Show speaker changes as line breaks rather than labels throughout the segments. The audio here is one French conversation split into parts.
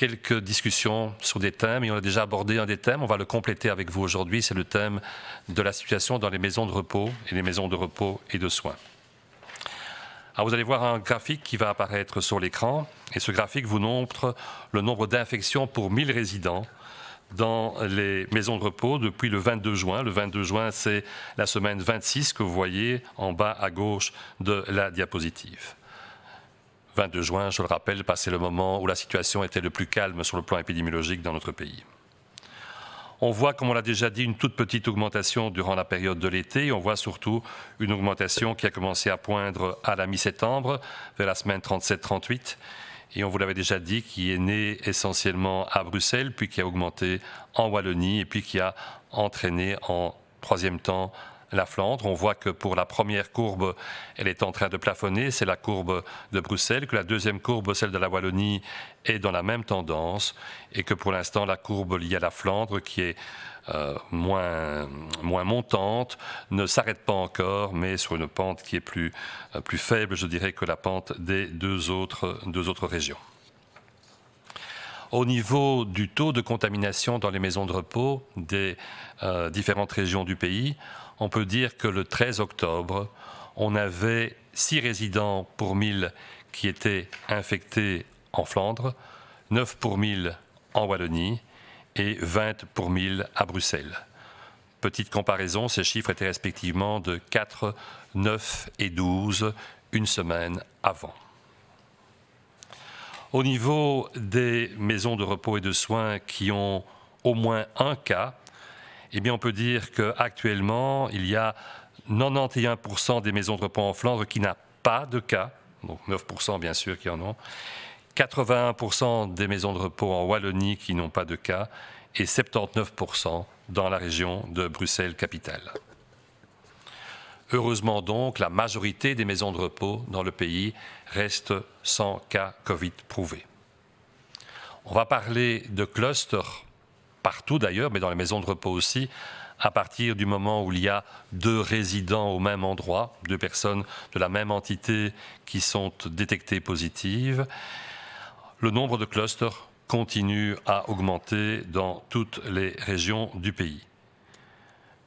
quelques discussions sur des thèmes et on a déjà abordé un des thèmes, on va le compléter avec vous aujourd'hui, c'est le thème de la situation dans les maisons de repos et les maisons de repos et de soins. Alors vous allez voir un graphique qui va apparaître sur l'écran et ce graphique vous montre le nombre d'infections pour 1000 résidents dans les maisons de repos depuis le 22 juin. Le 22 juin, c'est la semaine 26 que vous voyez en bas à gauche de la diapositive. 22 juin, je le rappelle, c'est le moment où la situation était le plus calme sur le plan épidémiologique dans notre pays. On voit, comme on l'a déjà dit, une toute petite augmentation durant la période de l'été. On voit surtout une augmentation qui a commencé à poindre à la mi-septembre, vers la semaine 37-38. Et on vous l'avait déjà dit, qui est né essentiellement à Bruxelles, puis qui a augmenté en Wallonie, et puis qui a entraîné en troisième temps la Flandre. On voit que pour la première courbe, elle est en train de plafonner, c'est la courbe de Bruxelles, que la deuxième courbe, celle de la Wallonie, est dans la même tendance, et que pour l'instant, la courbe liée à la Flandre, qui est moins montante, ne s'arrête pas encore, mais sur une pente qui est plus faible, je dirais, que la pente des deux autres régions. Au niveau du taux de contamination dans les maisons de repos des différentes régions du pays, on peut dire que le 13 octobre, on avait 6 résidents pour 1000 qui étaient infectés en Flandre, 9 pour 1000 en Wallonie et 20 pour 1000 à Bruxelles. Petite comparaison, ces chiffres étaient respectivement de 4, 9 et 12 une semaine avant. Au niveau des maisons de repos et de soins qui ont au moins un cas, eh bien on peut dire qu'actuellement, il y a 91% des maisons de repos en Flandre qui n'ont pas de cas, donc 9% bien sûr qui en ont, 81% des maisons de repos en Wallonie qui n'ont pas de cas et 79% dans la région de Bruxelles-Capitale. Heureusement donc, la majorité des maisons de repos dans le pays restent sans cas Covid prouvés. On va parler de clusters partout d'ailleurs, mais dans les maisons de repos aussi, à partir du moment où il y a 2 résidents au même endroit, 2 personnes de la même entité qui sont détectées positives. Le nombre de clusters continue à augmenter dans toutes les régions du pays.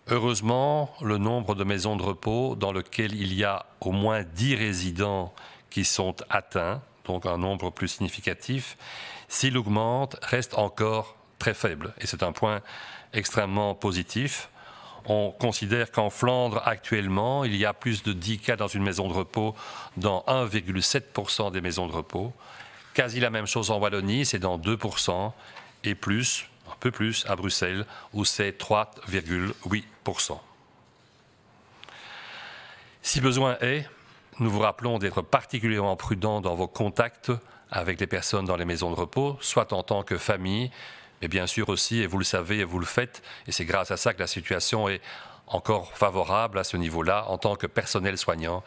Heureusement, le nombre de maisons de repos dans lesquelles il y a au moins 10 résidents qui sont atteints, donc un nombre plus significatif, s'il augmente, reste encore très faible. Et c'est un point extrêmement positif. On considère qu'en Flandre, actuellement, il y a plus de 10 cas dans une maison de repos dans 1,7% des maisons de repos. Quasi la même chose en Wallonie, c'est dans 2%, et plus, un peu plus, à Bruxelles, où c'est 3,8%. Si besoin est, nous vous rappelons d'être particulièrement prudent dans vos contacts avec les personnes dans les maisons de repos, soit en tant que famille, mais bien sûr aussi, et vous le savez et vous le faites, et c'est grâce à ça que la situation est encore favorable à ce niveau-là, en tant que personnel soignant,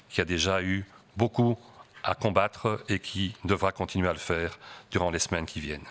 qui a déjà eu beaucoup à combattre et qui devra continuer à le faire durant les semaines qui viennent.